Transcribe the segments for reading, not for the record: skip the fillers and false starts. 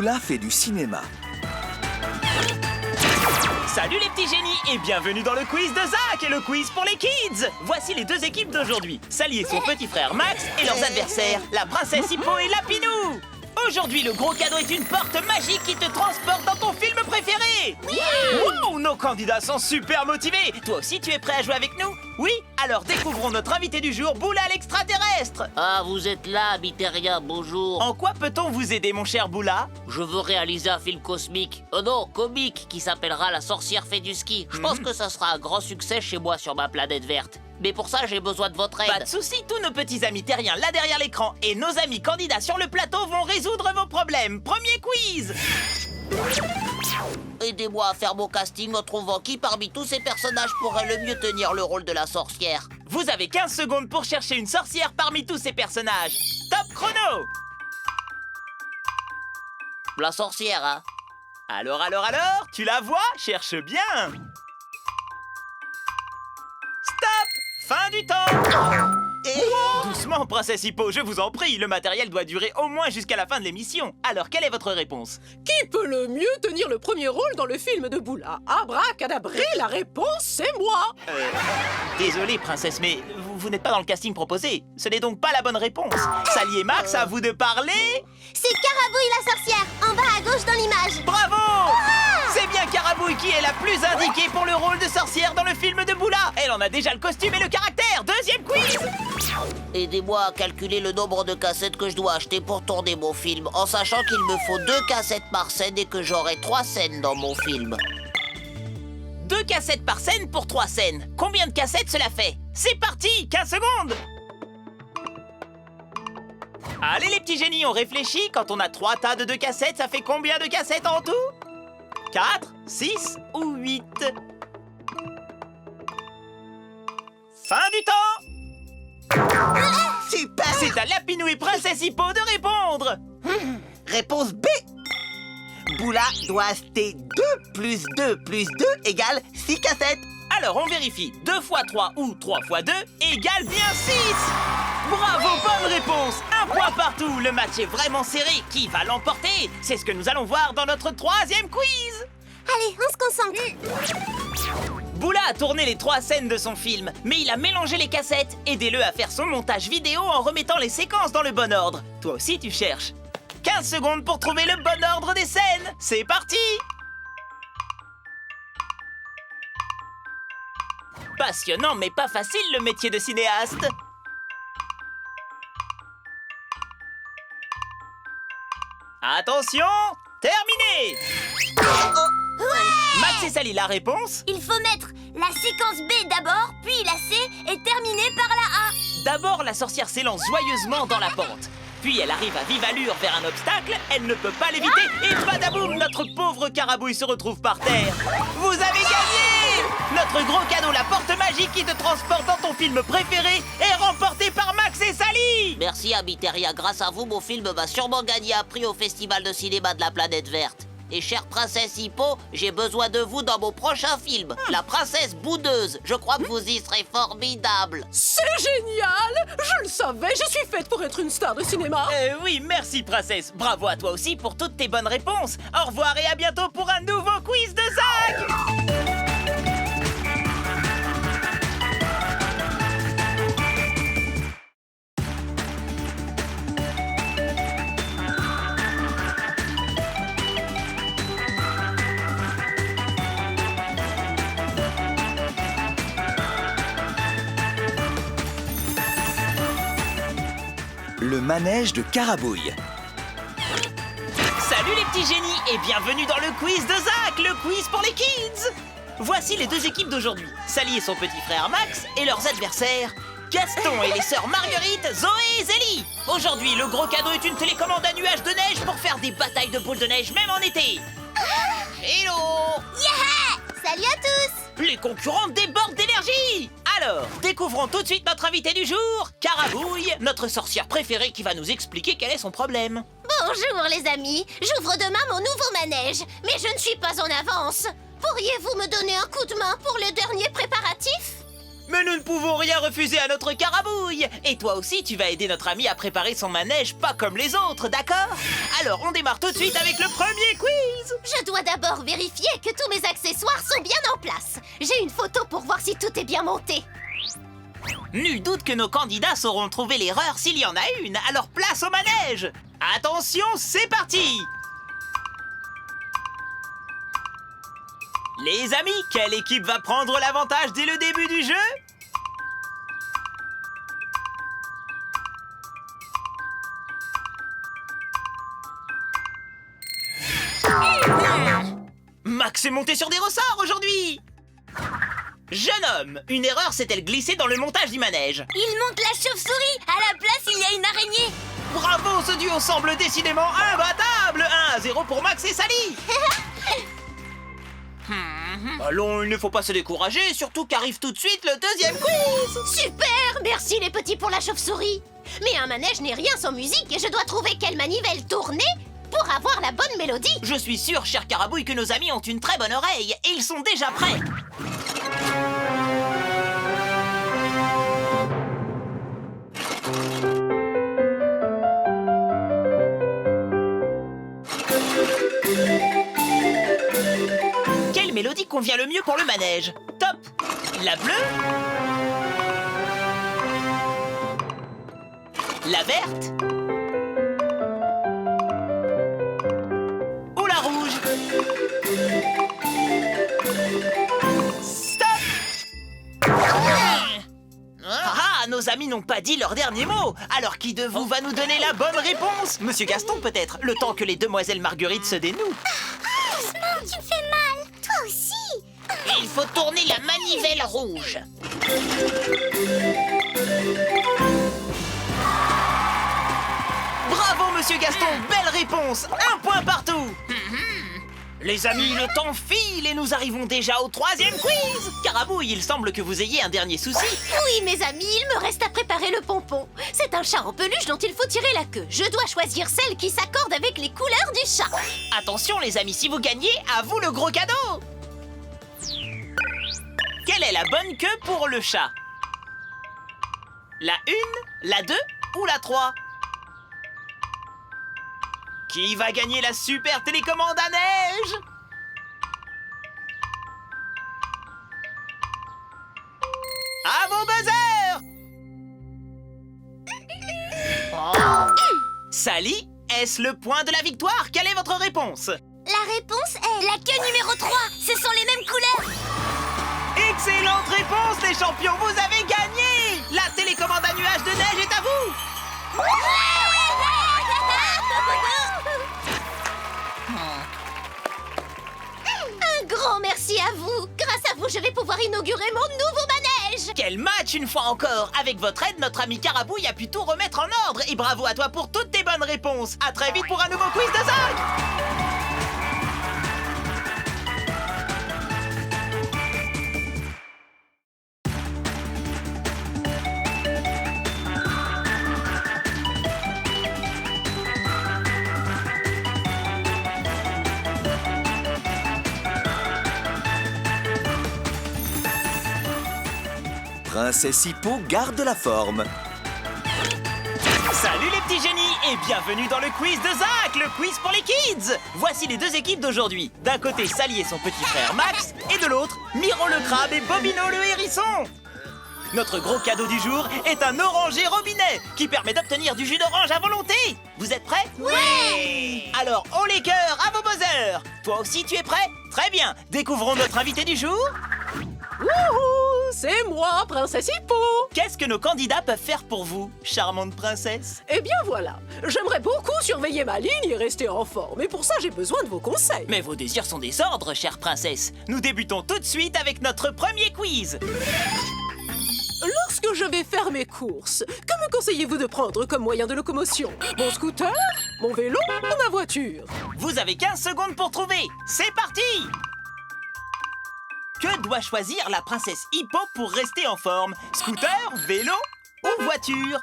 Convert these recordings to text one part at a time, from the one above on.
Boula fait du cinéma. Salut les petits génies et bienvenue dans le quiz de Zach et le quiz pour les kids. Voici les deux équipes d'aujourd'hui, Sally et son petit frère Max et leurs adversaires, la princesse Hippo et Lapinou. Aujourd'hui, le gros cadeau est une porte magique qui te transporte dans ton film préféré. Wow, nos candidats sont super motivés. Toi aussi, tu es prêt à jouer avec nous? Oui? Alors découvrons notre invité du jour, Boula l'extraterrestre. Ah, vous êtes là, Biteria, bonjour. En quoi peut-on vous aider, mon cher Boula? Je veux réaliser un film cosmique, non, comique, qui s'appellera La sorcière fait du ski. Je pense que ça sera un grand succès chez moi sur ma planète verte. Mais pour ça, j'ai besoin de votre aide. Pas de soucis, tous nos petits amis terriens là derrière l'écran et nos amis candidats sur le plateau vont résoudre vos problèmes. Premier quiz. Aidez-moi à faire mon casting en trouvant qui parmi tous ces personnages pourrait le mieux tenir le rôle de la sorcière. Vous avez 15 secondes pour chercher une sorcière parmi tous ces personnages. Top chrono. La sorcière, hein? Alors, tu la vois? Cherche bien. Stop! Fin du temps! Doucement, princesse Hippo, je vous en prie, le matériel doit durer au moins jusqu'à la fin de l'émission. Alors, quelle est votre réponse? Qui peut le mieux tenir le premier rôle dans le film de Boula? Abracadabré, la réponse, c'est moi! Désolé, princesse, mais vous n'êtes pas dans le casting proposé. Ce n'est donc pas la bonne réponse. Sally et Max, à vous de parler. C'est Carabouille la sorcière, en bas à gauche dans l'image. Bravo! C'est bien Carabouille qui est la plus indiquée pour le rôle de sorcière dans le film de Boula. Elle en a déjà le costume et le caractère. Deuxième quiz. Aidez-moi à calculer le nombre de cassettes que je dois acheter pour tourner mon film, en sachant qu'il me faut 2 cassettes par scène et que j'aurai 3 scènes dans mon film. 2 cassettes par scène pour 3 scènes. Combien de cassettes cela fait? C'est parti, 15 secondes. Allez les petits génies, on réfléchit. Quand on a 3 tas de 2 cassettes, ça fait combien de cassettes en tout? 4, 6 ou 8? Fin du temps. Super! C'est à Lapinou et Princesse Hippo de répondre. Réponse B. Boula doit acheter 2 plus 2 plus 2 égale 6 cassettes. Alors on vérifie, 2 x 3 ou 3 x 2 égale bien 6. Bravo, bonne réponse. 1 point partout, le match est vraiment serré. Qui va l'emporter? C'est ce que nous allons voir dans notre 3e quiz. Allez, on se concentre. Boula a tourné les 3 scènes de son film, mais il a mélangé les cassettes. Aidez-le à faire son montage vidéo en remettant les séquences dans le bon ordre. Toi aussi tu cherches. 15 secondes pour trouver le bon ordre des scènes. C'est parti. Passionnant mais pas facile le métier de cinéaste. Attention, terminé. Max et Sally, la réponse? Il faut mettre la séquence B d'abord, puis la C et terminer par la A. D'abord, la sorcière s'élance joyeusement dans la pente. Puis elle arrive à vive allure vers un obstacle, elle ne peut pas l'éviter et badaboum, notre pauvre Carabouille se retrouve par terre. Vous avez gagné! Notre gros cadeau, la porte magique qui te transporte dans ton film préféré, est remporté par Max et Sally! Merci à Biteria, grâce à vous, mon film va sûrement gagner un prix au Festival de cinéma de la planète verte. Et chère princesse Hippo, j'ai besoin de vous dans mon prochain film, La princesse boudeuse. Je crois que vous y serez formidable. C'est génial! Je le savais, je suis faite pour être une star de cinéma. Oui, merci princesse. Bravo à toi aussi pour toutes tes bonnes réponses. Au revoir et à bientôt pour un nouveau quiz de Zach! Le manège de Carabouille. Salut les petits génies et bienvenue dans le quiz de Zach, le quiz pour les kids. Voici les 2 équipes d'aujourd'hui, Sally et son petit frère Max et leurs adversaires, Gaston et les sœurs Marguerite, Zoé et Zélie. Aujourd'hui, le gros cadeau est une télécommande à nuages de neige pour faire des batailles de boules de neige même en été. Hello! Yeah! Salut à tous! Les concurrents débordent d'énergie. Alors, découvrons tout de suite notre invité du jour, Carabouille, notre sorcière préférée qui va nous expliquer quel est son problème. Bonjour les amis, j'ouvre demain mon nouveau manège, mais je ne suis pas en avance. Pourriez-vous me donner un coup de main pour le dernier préparatif? Mais nous ne pouvons rien refuser à notre Carabouille. Et toi aussi, tu vas aider notre ami à préparer son manège pas comme les autres, d'accord? Alors, on démarre tout de suite avec le premier quiz. Je dois d'abord vérifier que tous mes accessoires sont bien en place. J'ai une photo pour voir si tout est bien monté. Nul doute que nos candidats sauront trouver l'erreur s'il y en a une. Alors, place au manège. Attention, c'est parti. Les amis, quelle équipe va prendre l'avantage dès le début du jeu? Max est monté sur des ressorts aujourd'hui. Jeune homme, une erreur s'est-elle glissée dans le montage du manège? Il monte la chauve-souris. À la place, il y a une araignée. Bravo, ce duo semble décidément imbattable. 1-0 pour Max et Sally. Allons, il ne faut pas se décourager, surtout qu'arrive tout de suite le deuxième quiz. Super. Merci les petits pour la chauve-souris. Mais un manège n'est rien sans musique et je dois trouver quelle manivelle tourner pour avoir la bonne mélodie. Je suis sûr, cher Carabouille, que nos amis ont une très bonne oreille et ils sont déjà prêts. Quelle mélodie convient le mieux pour le manège? Top! La bleue? La verte? Ou la rouge? Stop! Ah, nos amis n'ont pas dit leur dernier mot. Alors qui de vous va nous donner la bonne réponse? Monsieur Gaston peut-être, le temps que les demoiselles Marguerite se dénouent. Doucement, tu me fais mal. Toi aussi. Il faut tourner la manivelle rouge. Bravo, Monsieur Gaston, belle réponse. 1 point partout. Les amis, le temps file et nous arrivons déjà au troisième quiz. Carabouille, il semble que vous ayez un dernier souci. Oui, mes amis, il me reste à préparer le pompon. C'est un chat en peluche dont il faut tirer la queue. Je dois choisir celle qui s'accorde avec les couleurs du chat. Attention les amis, si vous gagnez, à vous le gros cadeau. Quelle est la bonne queue pour le chat? La 1, la 2 ou la 3? Qui va gagner la super télécommande à neige? À vos buzzers! Sally, est-ce le point de la victoire? Quelle est votre réponse? La réponse est la queue numéro 3. Ce sont les mêmes couleurs. Excellente réponse, les champions! Vous avez gagné! La télécommande à nuages de neige est à vous! Un grand merci à vous. Grâce à vous, je vais pouvoir inaugurer mon nouveau manège. Quel match une fois encore! Avec votre aide, notre ami Carabouille a pu tout remettre en ordre! Et bravo à toi pour toutes tes bonnes réponses! À très vite pour un nouveau quiz de Zach! Princesse Hippo garde la forme. Salut les petits génies et bienvenue dans le quiz de Zach, le quiz pour les kids. Voici les deux équipes d'aujourd'hui. D'un côté, Sally et son petit frère Max, et de l'autre, Miro le crabe et Bobino le hérisson. Notre gros cadeau du jour est un oranger robinet qui permet d'obtenir du jus d'orange à volonté. Vous êtes prêts? Oui! Alors, haut les cœurs, à vos buzzers. Toi aussi, tu es prêt? Très bien. Découvrons notre invité du jour. Wouhou! C'est moi, Princesse Hippo! Qu'est-ce que nos candidats peuvent faire pour vous, charmante princesse? Eh bien voilà, j'aimerais beaucoup surveiller ma ligne et rester en forme, et pour ça j'ai besoin de vos conseils. Mais vos désirs sont des ordres, chère princesse. Nous débutons tout de suite avec notre premier quiz. Lorsque je vais faire mes courses, que me conseillez-vous de prendre comme moyen de locomotion? Mon scooter, mon vélo ou ma voiture? Vous avez 15 secondes pour trouver. C'est parti! Que doit choisir la princesse Hippo pour rester en forme? Scooter, vélo ou voiture?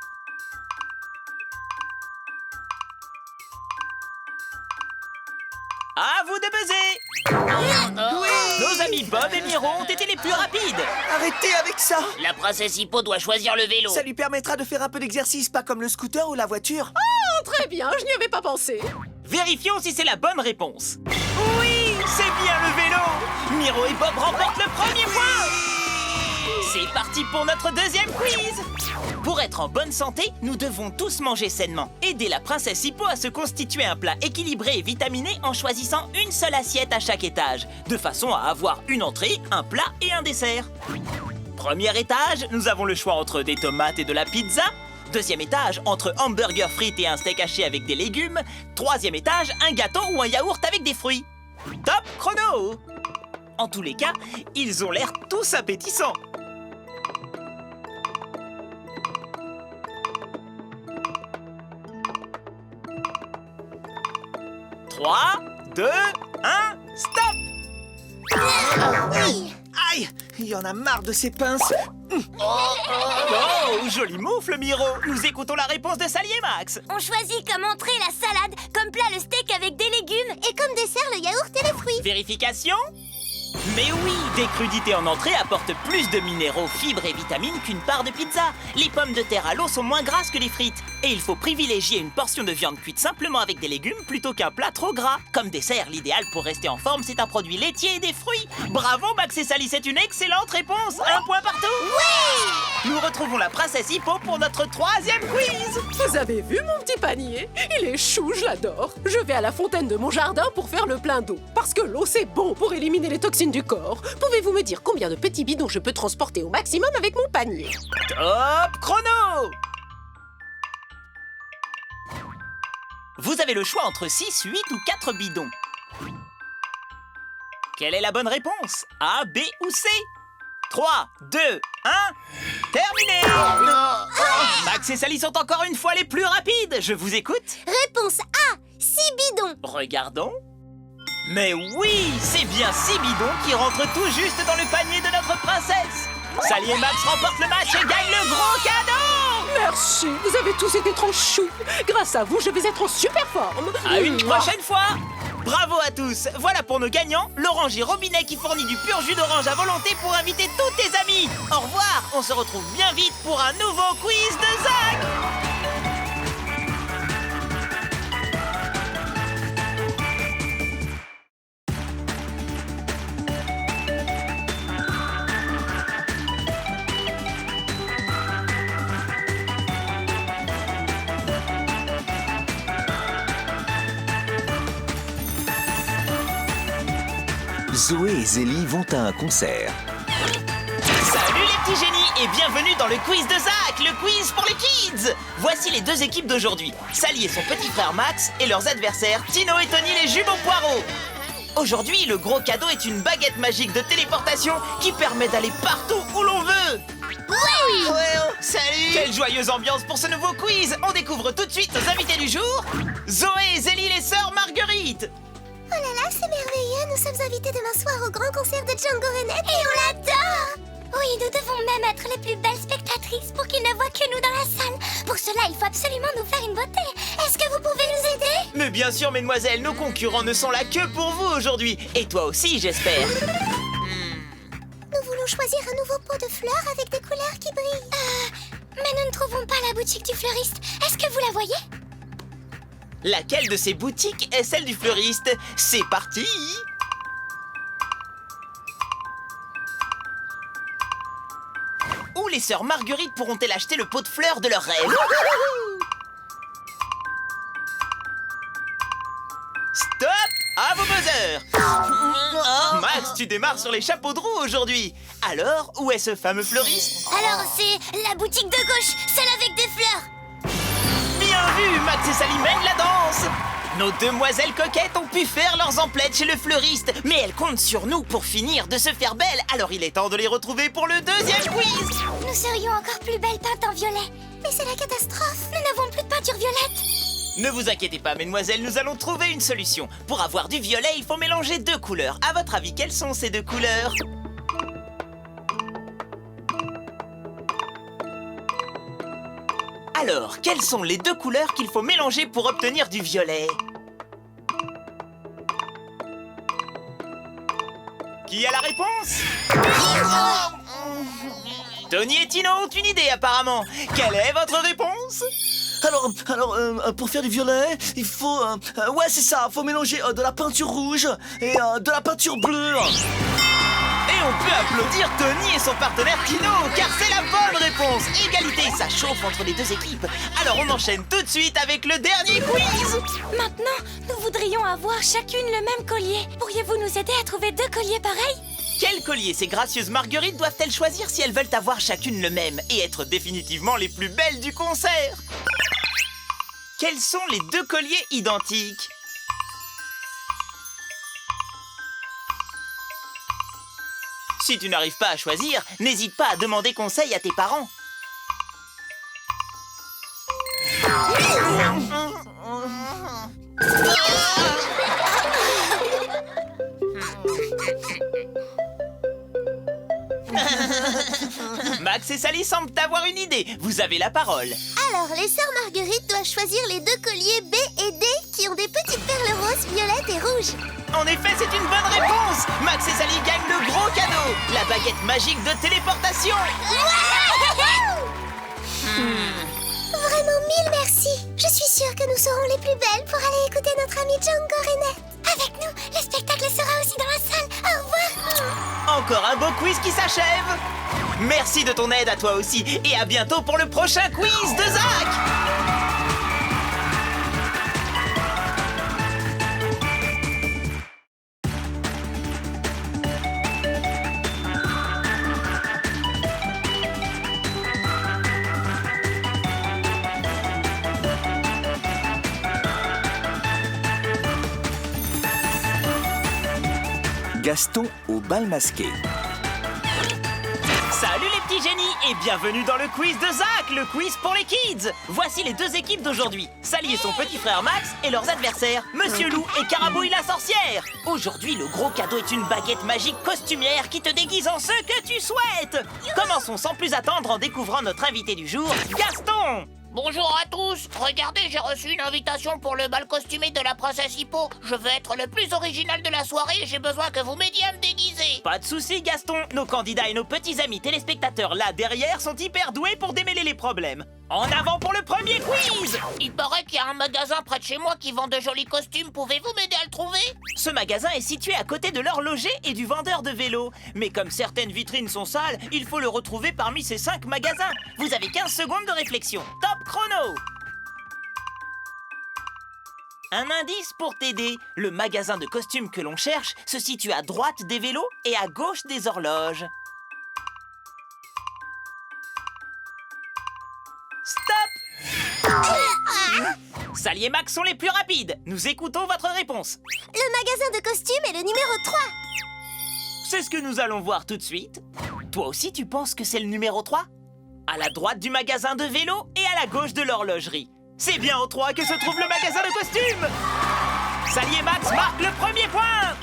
À vous de buzzer! Oui! Nos amis Bob et Miro ont été les plus rapides. Arrêtez avec ça. La princesse Hippo doit choisir le vélo. Ça lui permettra de faire un peu d'exercice, pas comme le scooter ou la voiture. Oh, très bien, je n'y avais pas pensé. Vérifions si c'est la bonne réponse. Oui, c'est bien le vélo. Miro et Bob remportent le premier point. C'est parti pour notre deuxième quiz. Pour être en bonne santé, nous devons tous manger sainement. Aider la princesse Hippo à se constituer un plat équilibré et vitaminé en choisissant une seule assiette à chaque étage, de façon à avoir une entrée, un plat et un dessert. Premier étage, nous avons le choix entre des tomates et de la pizza. Deuxième étage, entre hamburger frites et un steak haché avec des légumes. Troisième étage, un gâteau ou un yaourt avec des fruits. Top chrono! En tous les cas, ils ont l'air tous appétissants. 3, 2, 1, stop! Aïe, il y en a marre de ces pinces. Oh, joli moufle, Miro. Nous écoutons la réponse de Sally et Max. On choisit comme entrée la salade, comme plat le steak avec des légumes et comme dessert le yaourt et les fruits. Vérification? Mais oui, des crudités en entrée apportent plus de minéraux, fibres et vitamines qu'une part de pizza. Les pommes de terre à l'eau sont moins grasses que les frites. Et il faut privilégier une portion de viande cuite simplement avec des légumes plutôt qu'un plat trop gras. Comme dessert, l'idéal pour rester en forme, c'est un produit laitier et des fruits. Bravo Max et Sally, c'est une excellente réponse. Un point partout. Oui! Nous retrouvons la princesse Hippo pour notre troisième quiz. Vous avez vu mon petit panier? Il est chou, je l'adore. Je vais à la fontaine de mon jardin pour faire le plein d'eau. Parce que l'eau, c'est bon pour éliminer les toxines du corps. Pouvez-vous me dire combien de petits bidons je peux transporter au maximum avec mon panier? Top chrono! Vous avez le choix entre 6, 8 ou 4 bidons. Quelle est la bonne réponse? A, B ou C? 3, 2, 1, terminé! Max et Sally sont encore une fois les plus rapides. Je vous écoute. Réponse A, 6 bidons. Regardons. Mais oui, c'est bien 6 bidons qui rentrent tout juste dans le panier de notre princesse. Sally et Max remportent le match et gagnent le gros cadeau! Merci, vous avez tous été trop choux. Grâce à vous, je vais être en super forme. À une prochaine fois! Bravo à tous! Voilà pour nos gagnants, l'Orangerie Robinet qui fournit du pur jus d'orange à volonté pour inviter tous tes amis. Au revoir, on se retrouve bien vite pour un nouveau quiz de Zach! Zoé et Zélie vont à un concert. Salut les petits génies et bienvenue dans le quiz de Zach, le quiz pour les kids! Voici les deux équipes d'aujourd'hui, Sally et son petit frère Max et leurs adversaires Tino et Tony les jumeaux poireaux. Aujourd'hui, le gros cadeau est une baguette magique de téléportation qui permet d'aller partout où l'on veut. Ouais, oh, salut! Quelle joyeuse ambiance pour ce nouveau quiz! On découvre tout de suite nos invités du jour, Zoé et Zélie les sœurs Marguerite. Oh là là, c'est merveilleux. Nous sommes invités demain soir au grand concert de Django Reinhardt et on l'adore. Oui, nous devons même être les plus belles spectatrices pour qu'ils ne voient que nous dans la salle. Pour cela, il faut absolument nous faire une beauté. Est-ce que vous pouvez nous aider? Mais bien sûr, mesdemoiselles, nos concurrents ne sont là que pour vous aujourd'hui. Et toi aussi, j'espère. Nous voulons choisir un nouveau pot de fleurs avec des couleurs qui brillent. Mais nous ne trouvons pas la boutique du fleuriste. Est-ce que vous la voyez? Laquelle de ces boutiques est celle du fleuriste? C'est parti! Où les sœurs Marguerite pourront-elles acheter le pot de fleurs de leur rêve? Stop! À vos buzzers! Max, tu démarres sur les chapeaux de roue aujourd'hui. Alors, où est ce fameux fleuriste? Alors, c'est la boutique de gauche, celle avec des fleurs. Bien vu, Max et Sally mènent la danse. Nos demoiselles coquettes ont pu faire leurs emplettes chez le fleuriste, mais elles comptent sur nous pour finir de se faire belles. Alors il est temps de les retrouver pour le deuxième quiz. Nous serions encore plus belles peintes en violet. Mais c'est la catastrophe. Nous n'avons plus de peinture violette. Ne vous inquiétez pas, mesdemoiselles, nous allons trouver une solution. Pour avoir du violet, il faut mélanger deux couleurs. À votre avis, quelles sont ces deux couleurs? Alors, quelles sont les deux couleurs qu'il faut mélanger pour obtenir du violet? Qui a la réponse? Tony et Tino ont une idée apparemment. Quelle est votre réponse? Alors, pour faire du violet, il faut... ouais, c'est ça, faut mélanger de la peinture rouge et de la peinture bleue. Et on peut applaudir Tony et son partenaire Tino, car c'est la bonne réponse. Égalité, ça chauffe entre les deux équipes. Alors on enchaîne tout de suite avec le dernier quiz. Maintenant, nous voudrions avoir chacune le même collier. Pourriez-vous nous aider à trouver 2 colliers pareils? Quel collier ces gracieuses marguerites doivent-elles choisir si elles veulent avoir chacune le même et être définitivement les plus belles du concert? Quels sont les 2 colliers identiques? Si tu n'arrives pas à choisir, n'hésite pas à demander conseil à tes parents. Max et Sally semblent avoir une idée. Vous avez la parole. Alors, les sœurs Marguerite doivent choisir les 2 colliers B et D qui ont des petites perles roses, violettes et rouges. En effet, c'est une bonne réponse. Max et Sally gagnent le gros cadeau, la baguette magique de téléportation. Vraiment 1000 merci. Je suis sûre que nous serons les plus belles pour aller écouter notre ami Django Reinette. Avec nous, le spectacle sera aussi dans la salle. Au revoir. Encore un beau quiz qui s'achève. Merci de ton aide à toi aussi et à bientôt pour le prochain quiz de Zach. Gaston au bal masqué. Salut les petits génies et bienvenue dans le quiz de Zach, le quiz pour les kids. Voici les 2 équipes d'aujourd'hui, Sally et son petit frère Max et leurs adversaires, Monsieur Loup et Carabouille la sorcière. Aujourd'hui, le gros cadeau est une baguette magique costumière qui te déguise en ce que tu souhaites. Commençons sans plus attendre en découvrant notre invité du jour, Gaston. Bonjour à tous. Regardez, j'ai reçu une invitation pour le bal costumé de la princesse Hippo. Je veux être le plus original de la soirée et j'ai besoin que vous m'aidiez à me déguiser. Pas de soucis, Gaston. Nos candidats et nos petits amis téléspectateurs là derrière sont hyper doués pour démêler les problèmes. En avant pour le premier quiz. Il paraît qu'il y a un magasin près de chez moi qui vend de jolis costumes. Pouvez-vous m'aider à le trouver? Ce magasin est situé à côté de l'horloger et du vendeur de vélos. Mais comme certaines vitrines sont sales, il faut le retrouver parmi ces 5 magasins. Vous avez 15 secondes de réflexion. Top chrono. Un indice pour t'aider. Le magasin de costumes que l'on cherche se situe à droite des vélos et à gauche des horloges. Stop! Sally et Max sont les plus rapides. Nous écoutons votre réponse. Le magasin de costumes est le numéro 3. C'est ce que nous allons voir tout de suite. Toi aussi, tu penses que c'est le numéro 3? À la droite du magasin de vélo et à la gauche de l'horlogerie. C'est bien au 3 que se trouve le magasin de costumes. Sally et Max marquent le premier point.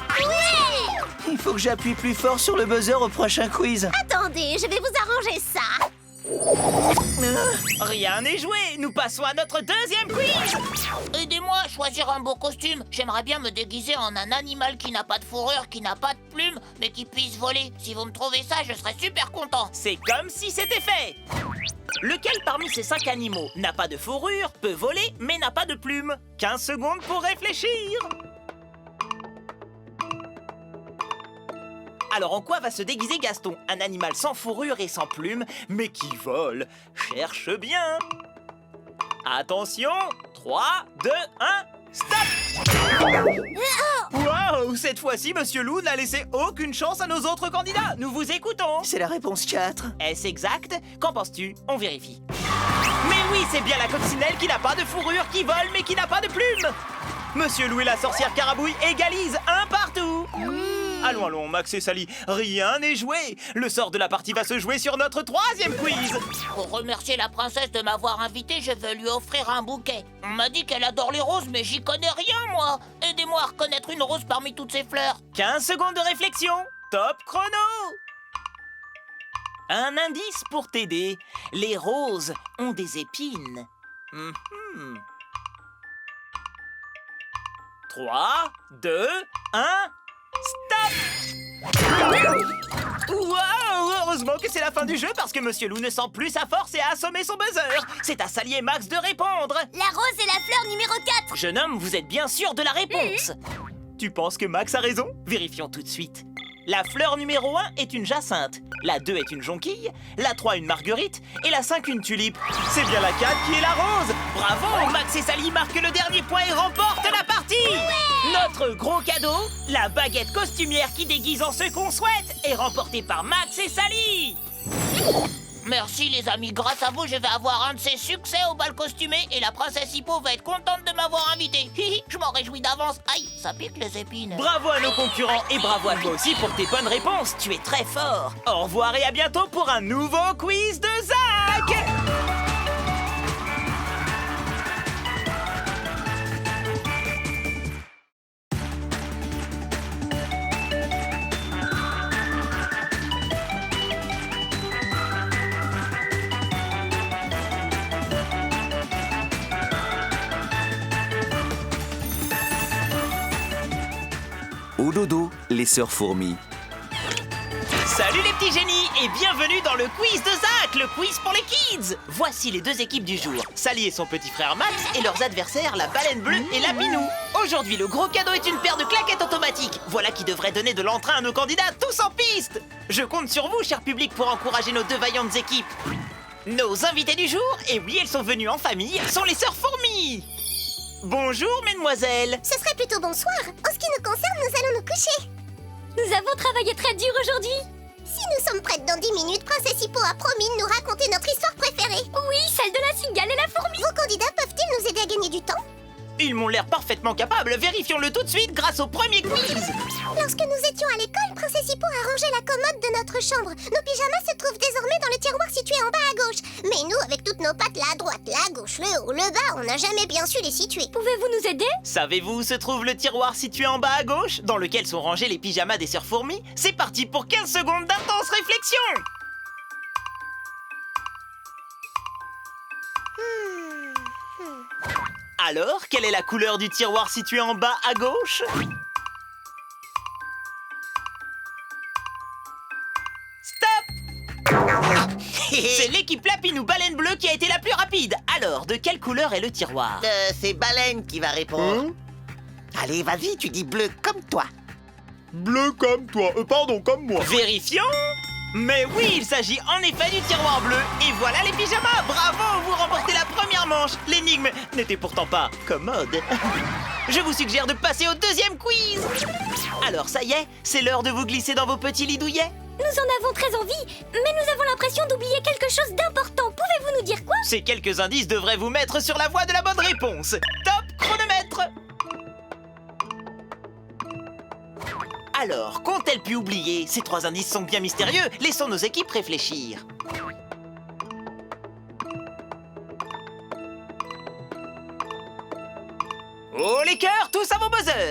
Il faut que j'appuie plus fort sur le buzzer au prochain quiz. Attendez, je vais vous arranger ça. Rien n'est joué. Nous passons à notre deuxième quiz. Aidez-moi à choisir un beau costume. J'aimerais bien me déguiser en un animal qui n'a pas de fourrure, qui n'a pas de plumes, mais qui puisse voler. Si vous me trouvez ça, je serais super content. C'est comme si c'était fait. Lequel parmi ces 5 animaux n'a pas de fourrure, peut voler, mais n'a pas de plumes? 15 secondes pour réfléchir. Alors en quoi va se déguiser Gaston? Un animal sans fourrure et sans plumes, mais qui vole. Cherche bien. Attention, 3, 2, 1, stop! Waouh! Cette fois-ci, Monsieur Loup n'a laissé aucune chance à nos autres candidats. Nous vous écoutons. C'est la réponse 4. Est-ce exact? Qu'en penses-tu? On vérifie. Mais oui, c'est bien la coccinelle qui n'a pas de fourrure, qui vole, mais qui n'a pas de plumes. Monsieur Loup et la sorcière Carabouille égalisent 1 partout. Allons, allons, Max et Sally, rien n'est joué. Le sort de la partie va se jouer sur notre 3e quiz. Pour remercier la princesse de m'avoir invité, je veux lui offrir un bouquet. On m'a dit qu'elle adore les roses, mais j'y connais rien, moi. Aidez-moi à reconnaître une rose parmi toutes ces fleurs. 15 secondes de réflexion. Top chrono. Un indice pour t'aider. Les roses ont des épines. 3, 2, 1, stop! Waouh! Heureusement que c'est la fin du jeu parce que Monsieur Loup ne sent plus sa force et a assommé son buzzer. C'est à Sally et Max de répondre. La rose et la fleur numéro 4. Jeune homme, vous êtes bien sûr de la réponse. Tu penses que Max a raison? Vérifions tout de suite. La fleur numéro 1 est une jacinthe, la 2 est une jonquille, la 3 une marguerite et la 5 une tulipe. C'est bien la 4 qui est la rose. Bravo, Max et Sally marquent le dernier point et remportent la partie. Notre gros cadeau, la baguette costumière qui déguise en ce qu'on souhaite, est remportée par Max et Sally. Merci les amis, grâce à vous, je vais avoir un de ces succès au bal costumé et la princesse Hippo va être contente de m'avoir invité. Hihi, je m'en réjouis d'avance. Aïe, ça pique les épines. Bravo à nos concurrents et bravo à toi aussi pour tes bonnes réponses. Tu es très fort. Au revoir et à bientôt pour un nouveau quiz de Zach. Au dodo, les sœurs fourmis. Salut les petits génies et bienvenue dans le quiz de Zach, le quiz pour les kids. Voici les deux équipes du jour, Sally et son petit frère Max et leurs adversaires, la baleine bleue et la Pinou. Aujourd'hui, le gros cadeau est une paire de claquettes automatiques. Voilà qui devrait donner de l'entrain à nos candidats tous en piste. Je compte sur vous, cher public, pour encourager nos deux vaillantes équipes. Nos invités du jour, et oui, elles sont venues en famille, sont les sœurs fourmis. Bonjour, mesdemoiselles. Ce serait plutôt bonsoir. En ce qui nous concerne, nous allons nous coucher. Nous avons travaillé très dur aujourd'hui. Si nous sommes prêtes dans 10 minutes, Princesse Hippo a promis de nous raconter notre histoire préférée. Oui, celle de la cigale et la fourmi. Vos candidats peuvent-ils nous aider à gagner du temps? Ils m'ont l'air parfaitement capables. Vérifions-le tout de suite grâce au premier quiz. Lorsque nous étions à l'école, Princesse Hippo a rangé la commode de notre chambre. Nos pyjamas se trouvent désormais dans le tiroir situé en bas à gauche. Mais nous, avec toutes nos pattes, la droite, la gauche, le haut, le bas, on n'a jamais bien su les situer. Pouvez-vous nous aider? Savez-vous où se trouve le tiroir situé en bas à gauche, dans lequel sont rangés les pyjamas des sœurs fourmis? C'est parti pour 15 secondes d'intense réflexion. Alors, quelle est la couleur du tiroir situé en bas à gauche? Stop! C'est l'équipe Lapinou Baleine Bleue qui a été la plus rapide. Alors, de quelle couleur est le tiroir? C'est Baleine qui va répondre. Allez, vas-y, tu dis bleu comme toi. Bleu comme toi, pardon, comme moi. Vérifions. Mais oui, il s'agit en effet du tiroir bleu. Et voilà les pyjamas. Bravo, vous remportez la première manche. L'énigme n'était pourtant pas commode. Je vous suggère de passer au deuxième quiz. Alors ça y est, c'est l'heure de vous glisser dans vos petits lits douillets. Nous en avons très envie, mais nous avons l'impression d'oublier quelque chose d'important. Pouvez-vous nous dire quoi? Ces quelques indices devraient vous mettre sur la voie de la bonne réponse. Top chronomètre. Alors, qu'ont-elles pu oublier? Ces trois indices sont bien mystérieux. Laissons nos équipes réfléchir. Oh les cœurs, tous à vos buzzers!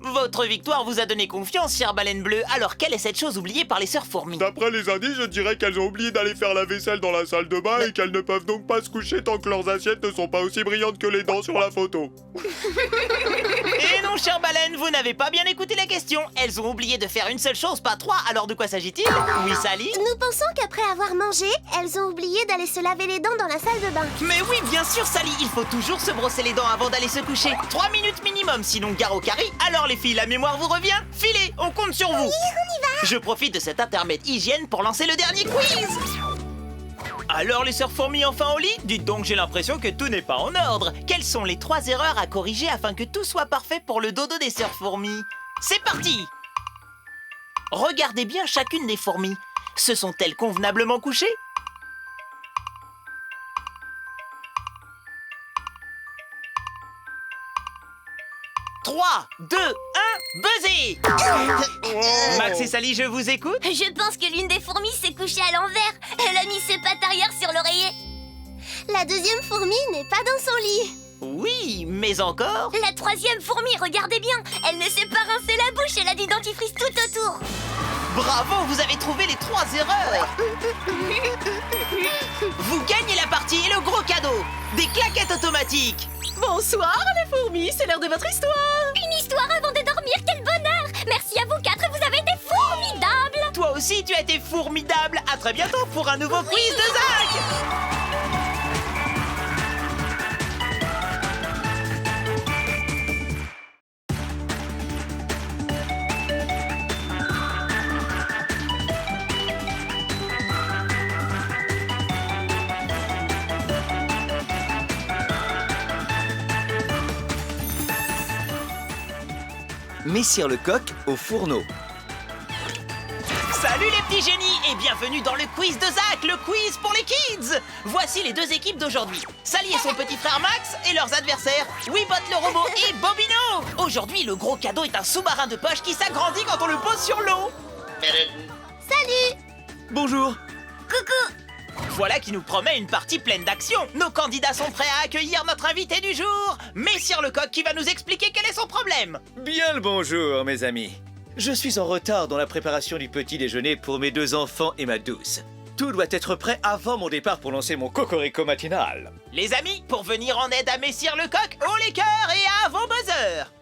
Votre victoire vous a donné confiance, chère baleine bleue. Alors, quelle est cette chose oubliée par les sœurs fourmis? D'après les indices, je dirais qu'elles ont oublié d'aller faire la vaisselle dans la salle de bain et qu'elles ne peuvent donc pas se coucher tant que leurs assiettes ne sont pas aussi brillantes que les dents sur la photo. Et non, chère baleine, vous n'avez pas bien écouté la question. Elles ont oublié de faire une seule chose, pas trois. Alors de quoi s'agit-il? Oui, Sally? Nous pensons qu'après avoir mangé, elles ont oublié d'aller se laver les dents dans la salle de bain. Mais oui, bien sûr, Sally, il faut toujours se brosser les dents avant d'aller se coucher. 3 minutes minimum, sinon gare au carré. Alors les filles, la mémoire vous revient? Filez, on compte sur vous. Oui, on y va. Je profite de cet intermède hygiène pour lancer le dernier quiz. Alors les sœurs fourmis enfin au lit? Dites donc, j'ai l'impression que tout n'est pas en ordre. Quelles sont les 3 erreurs à corriger afin que tout soit parfait pour le dodo des sœurs fourmis? C'est parti! Regardez bien chacune des fourmis. Se sont-elles convenablement couchées? Trois, 2, 1, buzzer! Max et Sally, je vous écoute. Je pense que l'une des fourmis s'est couchée à l'envers. Elle a mis ses pattes arrière sur l'oreiller. La deuxième fourmi n'est pas dans son lit. Oui, mais encore? La troisième fourmi, regardez bien, elle ne s'est pas rincé la bouche, elle a du dentifrice tout autour. Bravo, vous avez trouvé les 3 erreurs. Vous gagnez la partie et le gros cadeau, des claquettes automatiques. Bonsoir les fourmis, c'est l'heure de votre histoire. Une histoire avant de dormir, quel bonheur. Merci à vous 4, vous aussi, tu as été formidable. À très bientôt pour un nouveau quiz de Zach. Messire Lecoq au fourneau. Salut les petits génies et bienvenue dans le quiz de Zach, le quiz pour les kids. Voici les deux équipes d'aujourd'hui. Sally et son petit frère Max et leurs adversaires, Weebot le robot et Bobino. Aujourd'hui, le gros cadeau est un sous-marin de poche qui s'agrandit quand on le pose sur l'eau. Salut! Bonjour. Coucou! Voilà qui nous promet une partie pleine d'action. Nos candidats sont prêts à accueillir notre invité du jour, Messire Lecoq, qui va nous expliquer quel est son problème. Bien le bonjour, mes amis. Je suis en retard dans la préparation du petit déjeuner pour mes deux enfants et ma douce. Tout doit être prêt avant mon départ pour lancer mon cocorico matinal. Les amis, pour venir en aide à Messire Lecoq, haut les cœurs et à vos buzzers.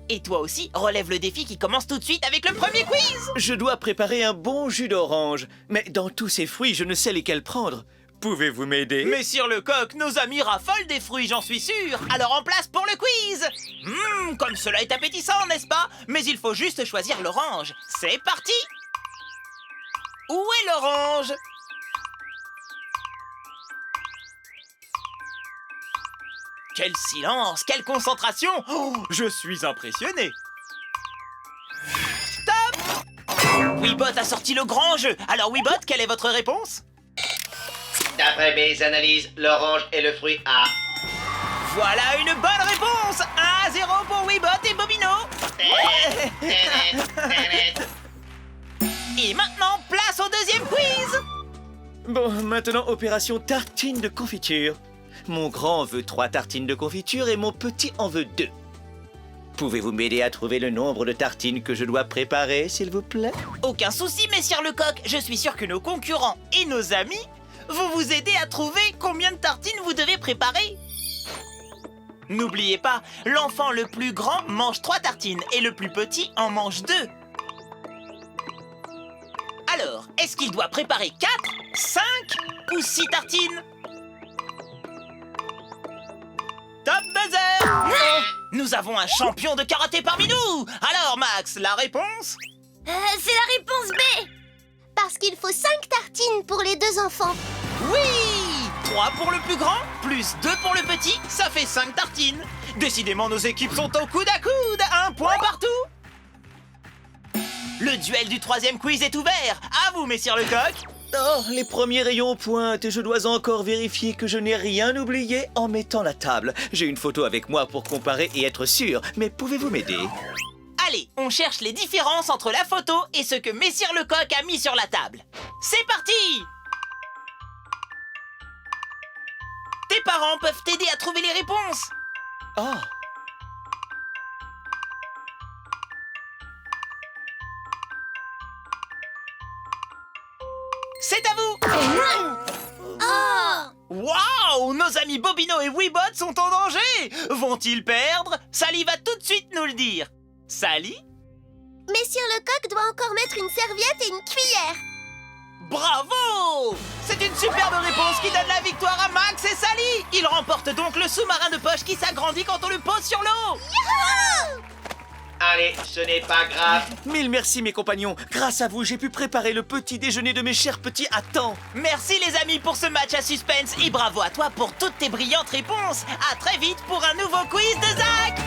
Et toi aussi, relève le défi qui commence tout de suite avec le premier quiz. Je dois préparer un bon jus d'orange, mais dans tous ces fruits, je ne sais lesquels prendre. Pouvez-vous m'aider? Messire Lecoq, nos amis raffolent des fruits, j'en suis sûr. Alors en place pour le quiz. Comme cela est appétissant, n'est-ce pas? Mais il faut juste choisir l'orange. C'est parti. Où est l'orange? Quel silence, quelle concentration! Oh, je suis impressionné. Stop! Weebot a sorti le grand jeu. Alors Weebot, quelle est votre réponse? D'après mes analyses, l'orange est le fruit A. Voilà une bonne réponse! 1-0 pour Weebot et Bobino. Et maintenant, place au deuxième quiz. Bon, maintenant, opération tartine de confiture. Mon grand veut 3 tartines de confiture et mon petit en veut 2. Pouvez-vous m'aider à trouver le nombre de tartines que je dois préparer, s'il vous plaît? Aucun souci, Messire Lecoq. Je suis sûr que nos concurrents et nos amis vont vous aider à trouver combien de tartines vous devez préparer. N'oubliez pas, l'enfant le plus grand mange 3 tartines et le plus petit en mange 2. Alors, est-ce qu'il doit préparer 4, 5 ou 6 tartines? Top buzzer! Nous avons un champion de karaté parmi nous! Alors Max, la réponse? C'est la réponse B! Parce qu'il faut 5 tartines pour les deux enfants. Oui! 3 pour le plus grand, plus 2 pour le petit, ça fait 5 tartines. Décidément, nos équipes sont au coude à coude, 1 point partout. Le duel du troisième quiz est ouvert. À vous, Messire Lecoq. Oh, les premiers rayons pointent et je dois encore vérifier que je n'ai rien oublié en mettant la table. J'ai une photo avec moi pour comparer et être sûr, mais pouvez-vous m'aider? Allez, on cherche les différences entre la photo et ce que Messire Lecoq a mis sur la table. C'est parti! Tes parents peuvent t'aider à trouver les réponses. Oh, C'est à vous! Oh! Waouh! Nos amis Bobino et Weebot sont en danger! Vont-ils perdre? Sally va tout de suite nous le dire. Sally? Messire Lecoq doit encore mettre une serviette et une cuillère. Bravo! C'est une superbe réponse qui donne la victoire à Max et Sally! Ils remportent donc le sous-marin de poche qui s'agrandit quand on le pose sur l'eau! Youhou! Allez, ce n'est pas grave. mille merci mes compagnons. Grâce à vous, j'ai pu préparer le petit déjeuner de mes chers petits à temps. Merci les amis pour ce match à suspense et bravo à toi pour toutes tes brillantes réponses! À très vite pour un nouveau quiz de Zach!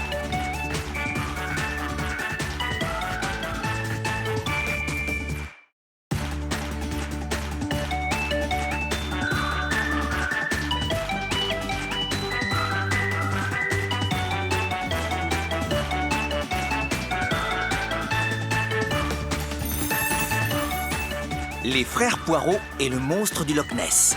Les frères Poirot et le monstre du Loch Ness.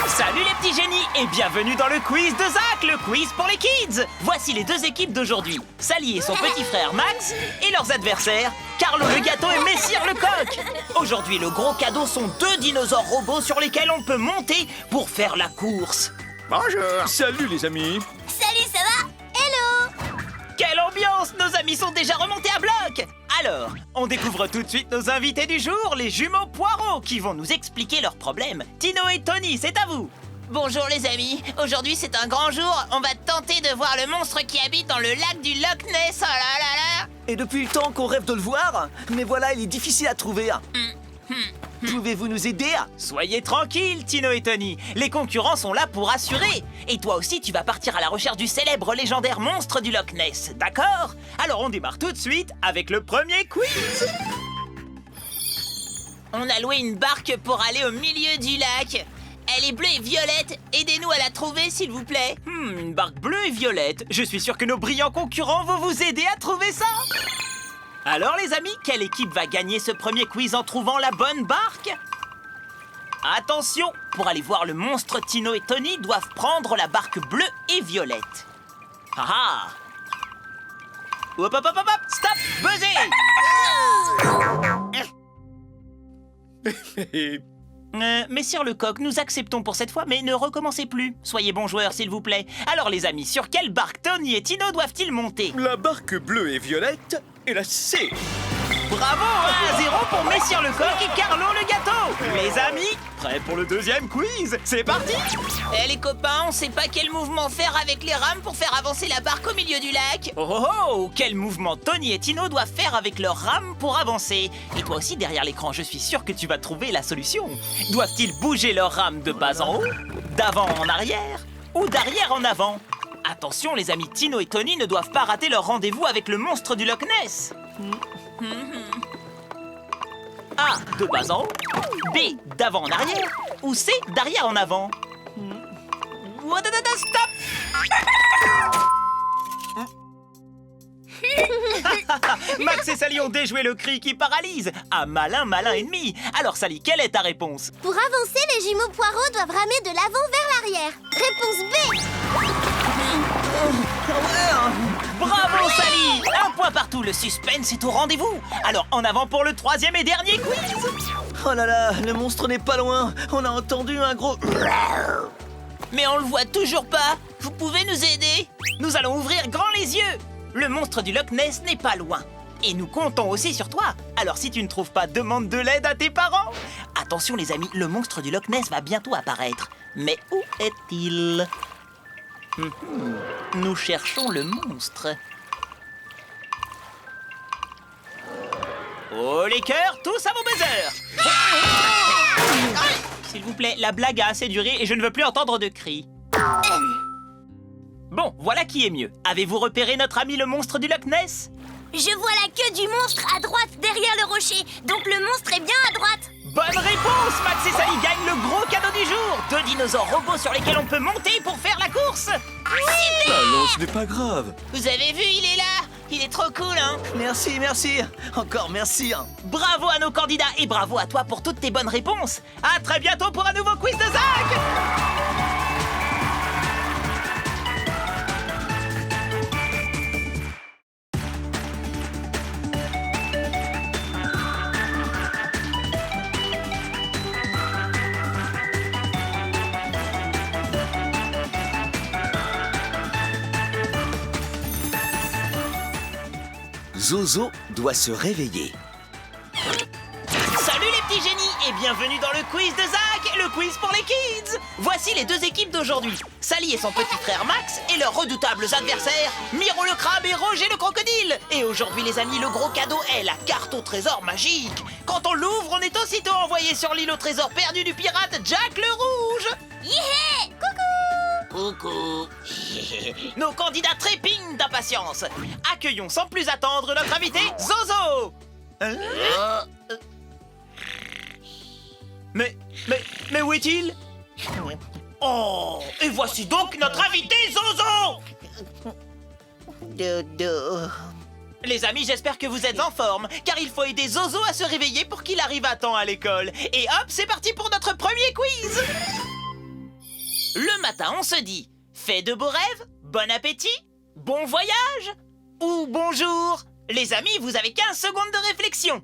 Salut les petits génies et bienvenue dans le quiz de Zach, le quiz pour les kids. Voici les deux équipes d'aujourd'hui, Sally et son petit frère Max et leurs adversaires, Carlo le gâteau et Messire Lecoq. Aujourd'hui, le gros cadeau sont 2 dinosaures robots sur lesquels on peut monter pour faire la course. Bonjour. Salut les amis. Salut, ça va? Hello! Quelle ambiance! Nos amis sont déjà remontés à bloc! Alors, on découvre tout de suite nos invités du jour, les jumeaux Poirot, qui vont nous expliquer leurs problèmes. Tino et Tony, c'est à vous. Bonjour les amis, aujourd'hui c'est un grand jour, on va tenter de voir le monstre qui habite dans le lac du Loch Ness, oh là là là. Et depuis le temps qu'on rêve de le voir, mais voilà, il est difficile à trouver. Pouvez-vous nous aider? Soyez tranquilles, Tino et Tony. Les concurrents sont là pour assurer. Et toi aussi, tu vas partir à la recherche du célèbre légendaire monstre du Loch Ness, d'accord? Alors on démarre tout de suite avec le premier quiz. On a loué une barque pour aller au milieu du lac. Elle est bleue et violette, aidez-nous à la trouver s'il vous plaît. Une barque bleue et violette. Je suis sûr que nos brillants concurrents vont vous aider à trouver ça. Alors les amis, quelle équipe va gagner ce premier quiz en trouvant la bonne barque? Attention, pour aller voir le monstre, Tino et Tony doivent prendre la barque bleue et violette. Ah ah! Hop hop hop hop hop! Stop! Buzzer! Messire Lecoq, nous acceptons pour cette fois, mais ne recommencez plus. Soyez bons joueurs, s'il vous plaît. Alors les amis, sur quelle barque Tony et Tino doivent-ils monter? La barque bleue et violette et la C. Bravo, 1-0 pour Messire Lecoq et Carlo le gâteau. Les amis, prêts pour le deuxième quiz? C'est parti! Eh les copains, on sait pas quel mouvement faire avec les rames pour faire avancer la barque au milieu du lac. Oh oh oh! Quel mouvement Tony et Tino doivent faire avec leurs rames pour avancer? Et toi aussi derrière l'écran, je suis sûr que tu vas trouver la solution. Doivent-ils bouger leurs rames de bas en haut, d'avant en arrière ou d'arrière en avant? Attention les amis, Tino et Tony ne doivent pas rater leur rendez-vous avec le monstre du Loch Ness. A, de bas en haut, B, d'avant en arrière, ou C, d'arrière en avant. Stop! Max et Sally ont déjoué le cri qui paralyse. Ah, malin, malin ennemi. Alors Sally, quelle est ta réponse? Pour avancer, les jumeaux Poirot doivent ramer de l'avant vers l'arrière. Réponse B. Bravo Sally! Un point partout, le suspense est au rendez-vous. Alors en avant pour le troisième et dernier quiz. Oh là là, le monstre n'est pas loin. On a entendu un gros... Mais on le voit toujours pas. Vous pouvez nous aider? Nous allons ouvrir grand les yeux. Le monstre du Loch Ness n'est pas loin. Et nous comptons aussi sur toi. Alors si tu ne trouves pas, demande de l'aide à tes parents. Attention les amis, le monstre du Loch Ness va bientôt apparaître. Mais où est-il? Nous cherchons le monstre. Oh les cœurs, tous à vos buzzers! S'il vous plaît, la blague a assez duré et je ne veux plus entendre de cris. Bon, voilà qui est mieux. Avez-vous repéré notre ami le monstre du Loch Ness? Je vois la queue du monstre à droite derrière le rocher. Donc le monstre est bien à droite. Bonne réponse! Max et Sally gagnent le gros cadeau du jour! 2 dinosaures robots sur lesquels on peut monter pour faire la course! Allons, ce n'est pas grave. Vous avez vu, il est là. Il est trop cool, hein? Merci, merci. Encore merci. Bravo à nos candidats et bravo à toi pour toutes tes bonnes réponses! À très bientôt pour un nouveau quiz de Zach! Zozo doit se réveiller. Salut les petits génies et bienvenue dans le quiz de Zach, le quiz pour les kids. Voici les deux équipes d'aujourd'hui. Sally et son petit frère Max et leurs redoutables adversaires, Miro le crabe et Roger le crocodile. Et aujourd'hui les amis, le gros cadeau est la carte au trésor magique. Quand on l'ouvre, on est aussitôt envoyé sur l'île au trésor perdu du pirate Jack le Rouge. Yeah! Coucou. Nos candidats trépignent d'impatience. Accueillons sans plus attendre notre invité Zozo. Mais où est-il? Oh, et voici donc notre invité Zozo. Dodo. Les amis, j'espère que vous êtes en forme, car il faut aider Zozo à se réveiller pour qu'il arrive à temps à l'école. Et hop, c'est parti pour notre premier quiz. Le matin, on se dit « Fais de beaux rêves, bon appétit, bon voyage » ou « Bonjour ». Les amis, vous avez 15 secondes de réflexion.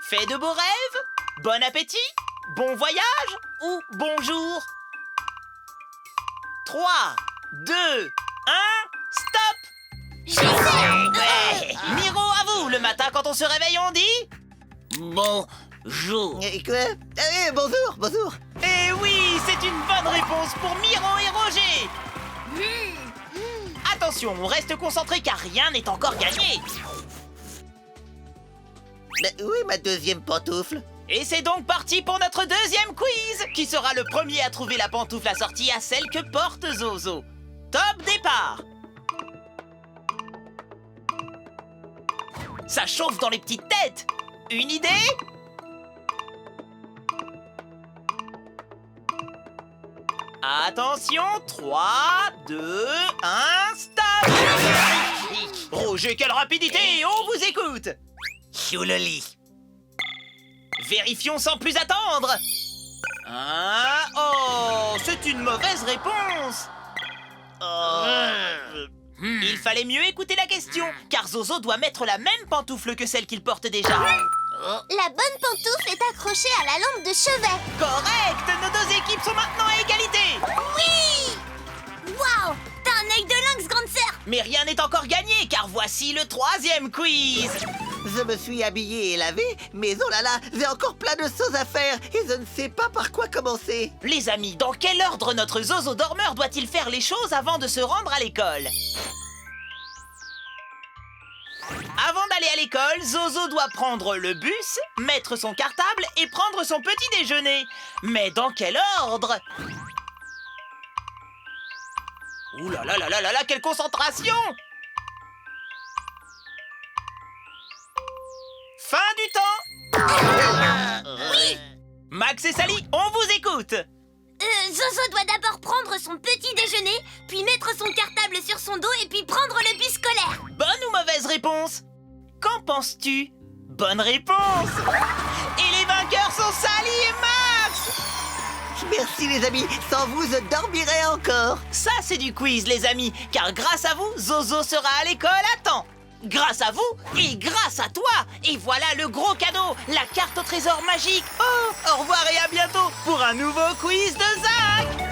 Fais de beaux rêves, bon appétit, bon voyage ou bonjour. 3, 2, 1, stop! Je sais. Miro, à vous! Le matin, quand on se réveille, on dit... Bonjour. Quoi? Bonjour, bonjour. Eh oui, c'est une bonne réponse pour Miro et Roger! Attention, on reste concentré car rien n'est encore gagné. Mais où est ma deuxième pantoufle? Et c'est donc parti pour notre deuxième quiz. Qui sera le premier à trouver la pantoufle assortie à celle que porte Zozo? Top départ! Ça chauffe dans les petites têtes. Une idée? Attention, 3, 2, 1, stop! Roger, quelle rapidité! On vous écoute! Sous le lit. Vérifions sans plus attendre! Oh, c'est une mauvaise réponse! Il fallait mieux écouter la question, car Zozo doit mettre la même pantoufle que celle qu'il porte déjà. La bonne pantoufle est accrochée à la lampe de chevet. Correct! Nos deux équipes sont maintenant à égalité! Oui! Waouh! T'as un œil de lynx, grande sœur! Mais rien n'est encore gagné, car voici le troisième quiz! Je me suis habillé et lavé, mais oh là là, j'ai encore plein de choses à faire et je ne sais pas par quoi commencer. Les amis, dans quel ordre notre Zozo dormeur doit-il faire les choses avant de se rendre à l'école? Avant d'aller à l'école, Zozo doit prendre le bus, mettre son cartable et prendre son petit déjeuner. Mais dans quel ordre? Ouh là là là là là là, quelle concentration! Fin du temps! Oui! Max et Sally, on vous écoute! Zozo doit d'abord prendre son petit déjeuner, puis mettre son cartable sur son dos et puis prendre le bus scolaire. Bonne ou mauvaise réponse? Qu'en penses-tu? Bonne réponse! Et les vainqueurs sont Sally et Max! Merci les amis, sans vous je dormirai encore. Ça c'est du quiz les amis, car grâce à vous, Zozo sera à l'école à temps. Grâce à vous et grâce à toi. Et voilà le gros cadeau, la carte au trésor magique. Oh, au revoir et à bientôt pour un nouveau quiz de Zach.